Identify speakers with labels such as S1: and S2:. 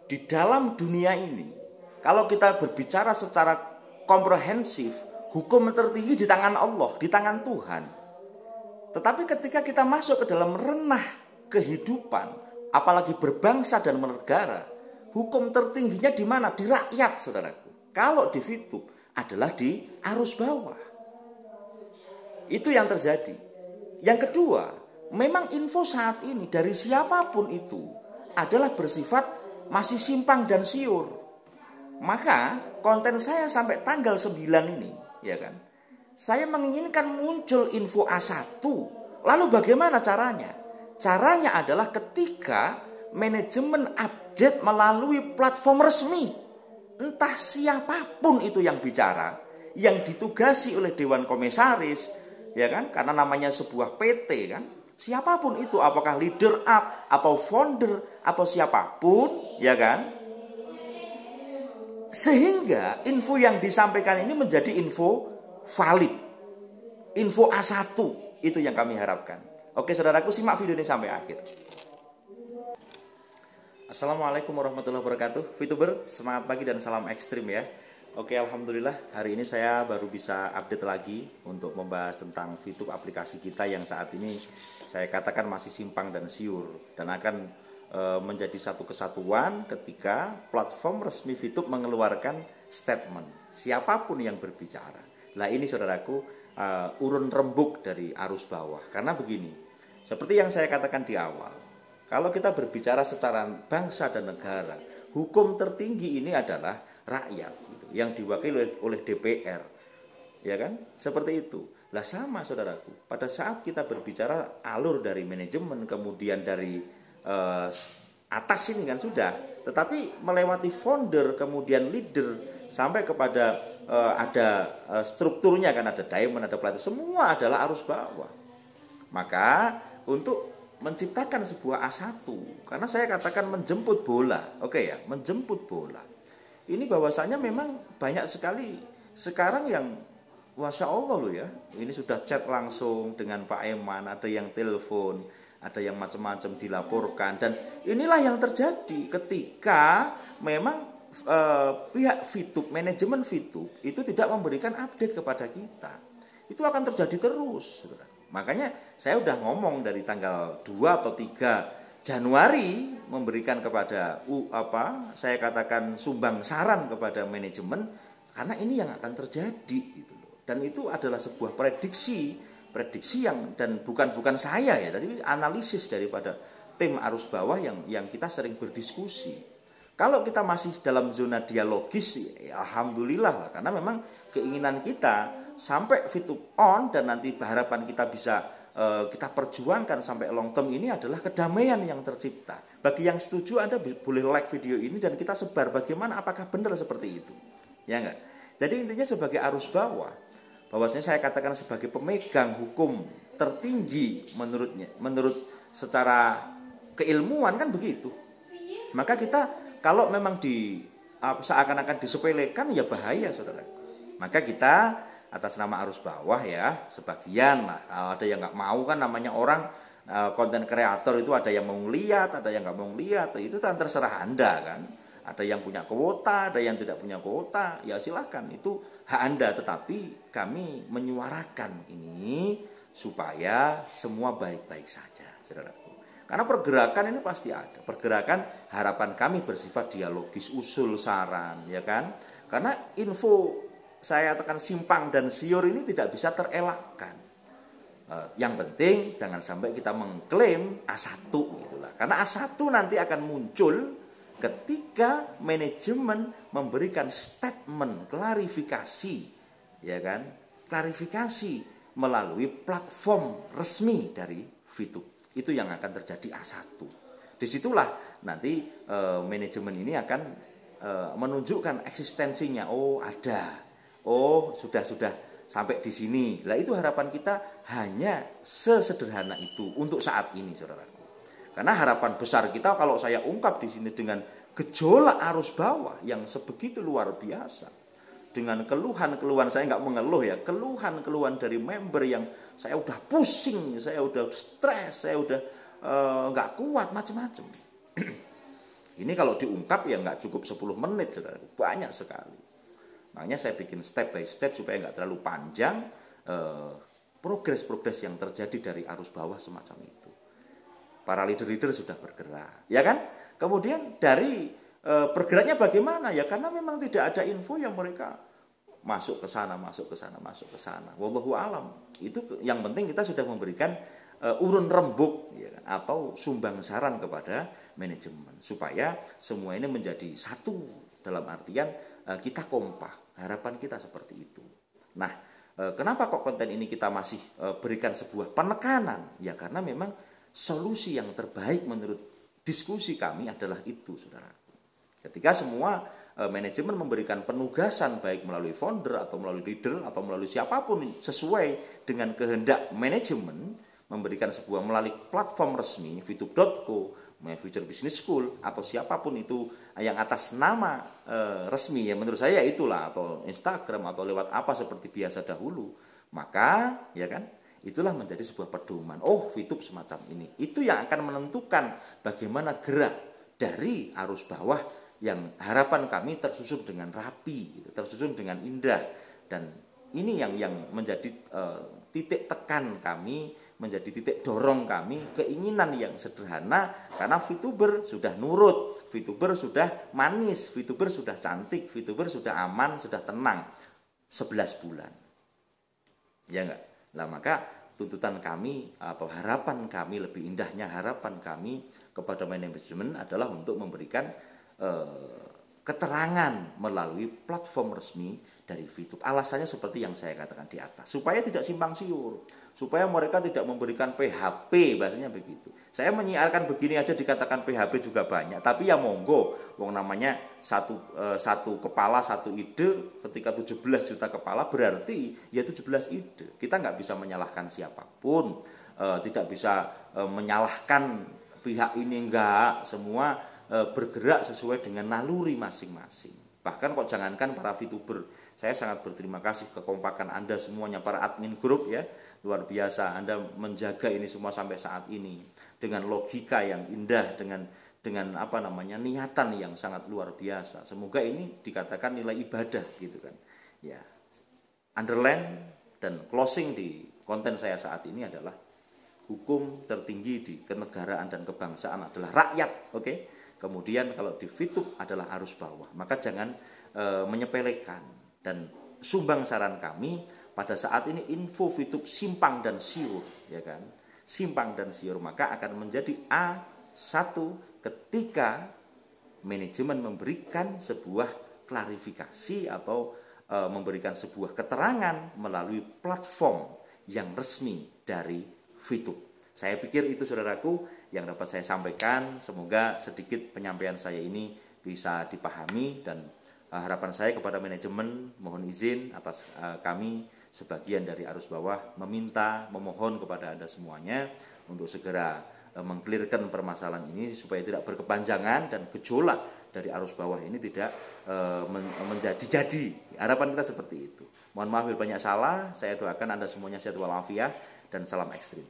S1: di dalam dunia ini, kalau kita berbicara secara komprehensif, hukum tertinggi di tangan Allah, di tangan Tuhan. Tetapi ketika kita masuk ke dalam ranah kehidupan, apalagi berbangsa dan bernegara, hukum tertingginya di mana? Di rakyat, saudaraku. Kalau di Fitup adalah di arus bawah. Itu yang terjadi. Yang kedua, memang info saat ini dari siapapun itu adalah bersifat masih simpang dan siur. Maka konten saya sampai tanggal 9 ini, ya kan? Saya menginginkan muncul info A1. Lalu bagaimana caranya? Caranya adalah ketika manajemen update melalui platform resmi. Entah siapapun itu yang bicara, yang ditugasi oleh Dewan Komisaris, ya kan? Karena namanya sebuah PT kan. Siapapun itu, apakah leader up atau founder atau siapapun, ya kan? Sehingga info yang disampaikan ini menjadi info valid. Info A1 itu yang kami harapkan. Oke, saudaraku, simak video ini sampai akhir. Assalamualaikum warahmatullahi wabarakatuh. VTuber, semangat pagi dan salam ekstrim ya. Oke, alhamdulillah hari ini saya baru bisa update lagi untuk membahas tentang Fitup, aplikasi kita yang saat ini saya katakan masih simpang dan siur, dan akan menjadi satu kesatuan ketika platform resmi Fitup mengeluarkan statement siapapun yang berbicara. Nah ini saudaraku, urun rembuk dari arus bawah. Karena begini, seperti yang saya katakan di awal, kalau kita berbicara secara bangsa dan negara, hukum tertinggi ini adalah rakyat gitu, yang diwakili oleh DPR, ya kan? Seperti itu. Lah sama saudaraku, pada saat kita berbicara alur dari manajemen, kemudian dari atas ini kan sudah, tetapi melewati founder, kemudian leader, sampai kepada ada strukturnya kan, ada diamond, ada platinum, semua adalah arus bawah. Maka untuk menciptakan sebuah A1, karena saya katakan menjemput bola, oke ya, menjemput bola. Ini bahwasanya memang banyak sekali sekarang yang Masya Allah loh ya, ini sudah chat langsung dengan Pak Eman, ada yang telepon, ada yang macam-macam dilaporkan, dan inilah yang terjadi ketika memang pihak Fitup, manajemen Fitup itu tidak memberikan update kepada kita. Itu akan terjadi terus, saudara. Makanya saya udah ngomong dari tanggal 2 atau 3 Januari memberikan kepada saya katakan sumbang saran kepada manajemen, karena ini yang akan terjadi gitu loh. Dan itu adalah sebuah prediksi yang, dan bukan saya ya, tapi analisis daripada tim arus bawah yang kita sering berdiskusi. Kalau kita masih dalam zona dialogis, ya alhamdulillah lah, karena memang keinginan kita sampai Fitup on, dan nanti harapan kita bisa kita perjuangkan sampai long term ini adalah kedamaian yang tercipta. Bagi yang setuju, Anda boleh like video ini dan kita sebar bagaimana, apakah benar seperti itu, ya enggak? Jadi intinya sebagai arus bawah, bahwasanya saya katakan sebagai pemegang hukum tertinggi menurut secara keilmuan kan begitu. Maka kita kalau memang seakan-akan disepelekan, ya bahaya saudara. Maka kita atas nama arus bawah ya, sebagian lah, ada yang nggak mau kan, namanya orang konten kreator itu ada yang mau lihat, ada yang nggak mau lihat, itu kan terserah Anda kan. Ada yang punya kuota, ada yang tidak punya kuota, ya silakan, itu hak Anda. Tetapi kami menyuarakan ini supaya semua baik-baik saja, saudaraku. Karena pergerakan ini pasti ada, pergerakan harapan kami bersifat dialogis, usul, saran, ya kan. Karena info saya katakan simpang dan siur ini tidak bisa terelakkan. Yang penting jangan sampai kita mengklaim A1 gitulah. Karena A1 nanti akan muncul ketika manajemen memberikan statement klarifikasi, ya kan? Klarifikasi melalui platform resmi dari Fitup. Itu yang akan terjadi A1. Disitulah nanti manajemen ini akan menunjukkan eksistensinya. Oh, ada. Oh, sudah sampai di sini. Lah itu harapan kita hanya sesederhana itu untuk saat ini, saudaraku. Karena harapan besar kita kalau saya ungkap di sini dengan gejolak arus bawah yang sebegitu luar biasa, dengan keluhan-keluhan, saya nggak mengeluh ya, keluhan-keluhan dari member yang saya udah pusing, saya udah stres, saya udah nggak kuat, macam-macam. Ini kalau diungkap ya nggak cukup 10 menit, saudara, banyak sekali. Makanya saya bikin step by step supaya nggak terlalu panjang progres-progres yang terjadi dari arus bawah semacam itu. Para leader-leader sudah bergerak, ya kan? Kemudian dari bergeraknya bagaimana? Ya karena memang tidak ada info yang mereka masuk ke sana, masuk ke sana, masuk ke sana. Wallahu alam. Itu yang penting kita sudah memberikan urun rembuk, ya kan? Atau sumbang saran kepada manajemen supaya semua ini menjadi satu, dalam artian kita kompak. Harapan kita seperti itu. Nah, kenapa kok konten ini kita masih berikan sebuah penekanan? Ya karena memang solusi yang terbaik menurut diskusi kami adalah itu, saudara. Ketika semua manajemen memberikan penugasan baik melalui founder atau melalui leader atau melalui siapapun sesuai dengan kehendak manajemen, memberikan sebuah melalui platform resmi Fitup.co, My Future Business School atau siapapun itu yang atas nama resmi, ya menurut saya itulah, atau Instagram atau lewat apa seperti biasa dahulu, maka ya kan itulah menjadi sebuah pedoman. Oh, Fitup semacam ini. Itu yang akan menentukan bagaimana gerak dari arus bawah yang harapan kami tersusun dengan rapi, tersusun dengan indah. Dan ini yang menjadi titik tekan kami, menjadi titik dorong kami, keinginan yang sederhana, karena VTuber sudah nurut, VTuber sudah manis, VTuber sudah cantik, VTuber sudah aman, sudah tenang 11 bulan. Ya enggak? Nah, maka tuntutan kami atau harapan kami, lebih indahnya harapan kami kepada manajemen adalah untuk memberikan keterangan melalui platform resmi dari VTuber. Alasannya seperti yang saya katakan di atas, supaya tidak simpang siur, supaya mereka tidak memberikan PHP, bahasanya begitu. Saya menyiarkan begini aja dikatakan PHP juga banyak, tapi ya monggo, wong namanya satu kepala satu ide, ketika 17 juta kepala berarti ya 17 ide. Kita nggak bisa menyalahkan siapapun, tidak bisa menyalahkan pihak ini, enggak, semua bergerak sesuai dengan naluri masing-masing. Bahkan kok jangankan para VTuber, saya sangat berterima kasih kekompakan Anda semuanya, para admin grup ya, luar biasa Anda menjaga ini semua sampai saat ini dengan logika yang indah, dengan apa namanya, niatan yang sangat luar biasa. Semoga ini dikatakan nilai ibadah gitu kan. Ya. Underline dan closing di konten saya saat ini adalah hukum tertinggi di kenegaraan dan kebangsaan adalah rakyat, oke? Kemudian kalau di VTuber adalah arus bawah, maka jangan menyepelekan. Dan sumbang saran kami pada saat ini info VTuber simpang dan siur, ya kan? Simpang dan siur, maka akan menjadi A1 ketika manajemen memberikan sebuah klarifikasi atau memberikan sebuah keterangan melalui platform yang resmi dari VTuber. Saya pikir itu, saudaraku, yang dapat saya sampaikan. Semoga sedikit penyampaian saya ini bisa dipahami, dan harapan saya kepada manajemen, mohon izin atas kami sebagian dari arus bawah memohon kepada Anda semuanya untuk segera mengklirkan permasalahan ini supaya tidak berkepanjangan dan gejolak dari arus bawah ini tidak menjadi-jadi. Harapan kita seperti itu. Mohon maaf bila banyak salah. Saya doakan Anda semuanya sehat walafiat dan salam ekstrim.